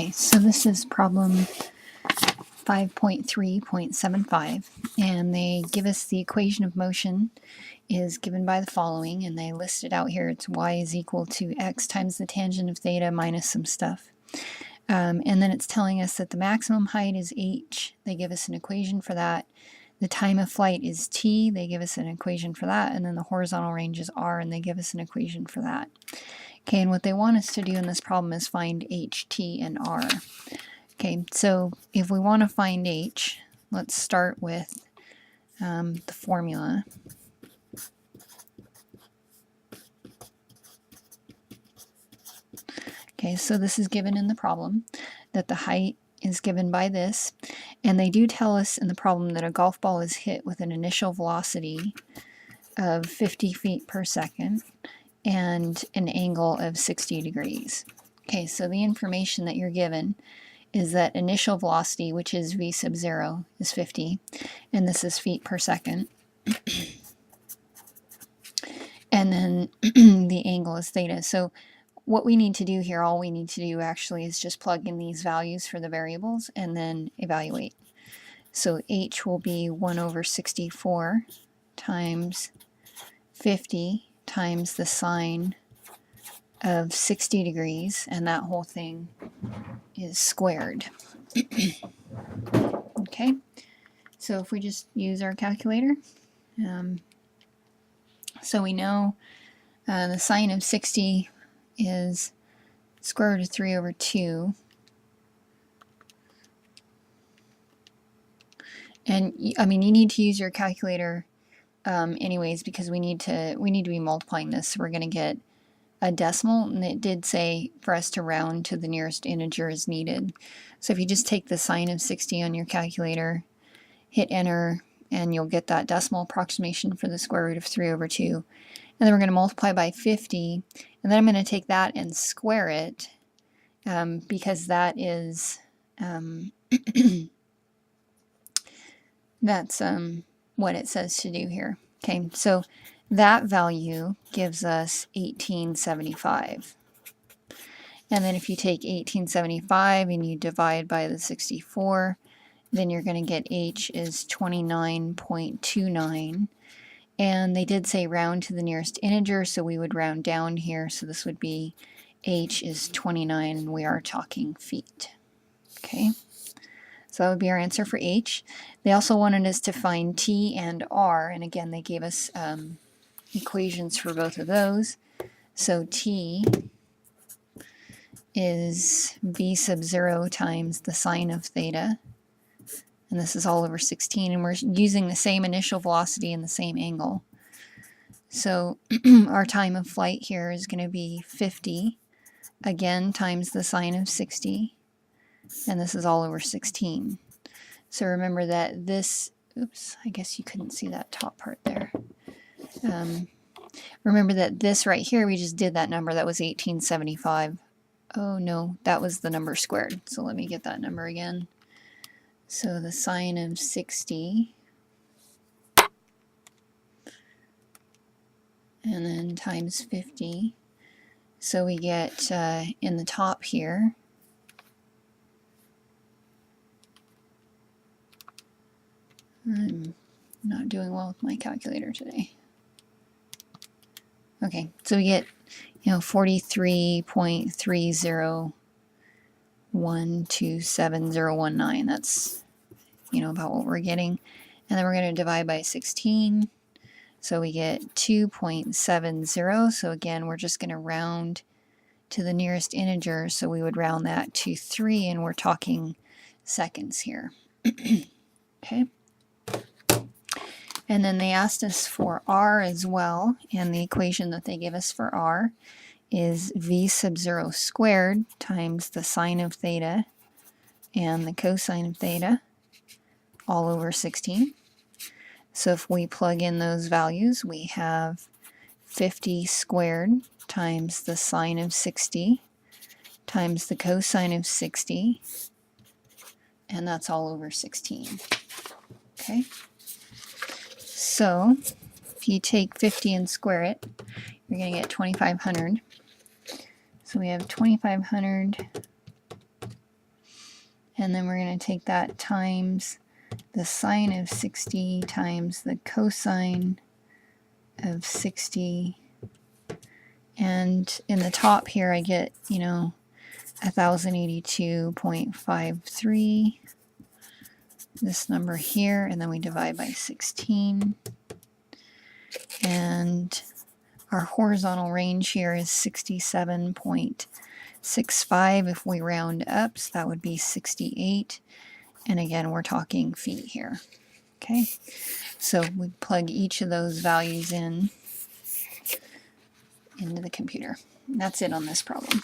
Okay, so this is problem 5.3.75, and they give us the equation of motion is given by the following, and they list it out here. It's y is equal to x times the tangent of theta minus some stuff. And then it's telling us that the maximum height is h. They give us an equation for that. The time of flight is t. They give us an equation for that. And then the horizontal range is r, and they give us an equation for that. Okay, and what they want us to do in this problem is find h, t, and r. Okay, so if we want to find h, let's start with the formula. Okay, so this is given in the problem, that the height is given by this, and they do tell us in the problem that a golf ball is hit with an initial velocity of 50 feet per second and an angle of 60 degrees. Okay, so the information that you're given is that initial velocity, which is v sub 0, is 50, and this is feet per second. And then the angle is theta. So what we need to do here, all we need to do actually is just plug in these values for the variables and then evaluate. So h will be 1 over 64 times 50 times the sine of 60 degrees, and that whole thing is squared. Okay, so if we just use our calculator, so we know the sine of 60 is square root of 3 over 2. And I mean, you need to use your calculator anyways, because we need to be multiplying this. So we're going to get a decimal, and it did say for us to round to the nearest integer as needed. So if you just take the sine of 60 on your calculator, hit enter, and you'll get that decimal approximation for the square root of 3 over 2. And then we're going to multiply by 50, and then I'm going to take that and square it, because that is that's what it says to do here. Okay, so that value gives us 1875. And then if you take 1875 and you divide by the 64, then you're going to get h is 29.29. And they did say round to the nearest integer, so we would round down here. So this would be h is 29, and we are talking feet. Okay, so that would be our answer for h. They also wanted us to find t and r, and again they gave us equations for both of those. So t is v sub 0 times the sine of theta, and this is all over 16, and we're using the same initial velocity and the same angle. So our time of flight here is going to be 50, again, times the sine of 60, and this is all over 16. So remember that this, oops, I guess you couldn't see that top part there. Remember that this right here, we just did that number, that was 1875. Oh no, that was the number squared. So let me get that number again. So the sine of 60, and then times 50. So we get in the top here, I'm not doing well with my calculator today. Okay, so we get, 43.30127.019. That's, about what we're getting. And then we're going to divide by 16. So we get 2.70. So again, we're just going to round to the nearest integer. So we would round that to 3, and we're talking seconds here. Okay. And then they asked us for r as well, and the equation that they give us for r is v sub 0 squared times the sine of theta and the cosine of theta all over 16. So if we plug in those values, we have 50 squared times the sine of 60 times the cosine of 60, and that's all over 16. Okay. So if you take 50 and square it, you're going to get 2,500. So we have 2,500 And then we're going to take that times the sine of 60 times the cosine of 60. And in the top here, I get, 1082.53. This number here, and then we divide by 16. And our horizontal range here is 67.65 if we round up, so that would be 68. And again, we're talking feet here. Okay, so we plug each of those values into the computer. And that's it on this problem.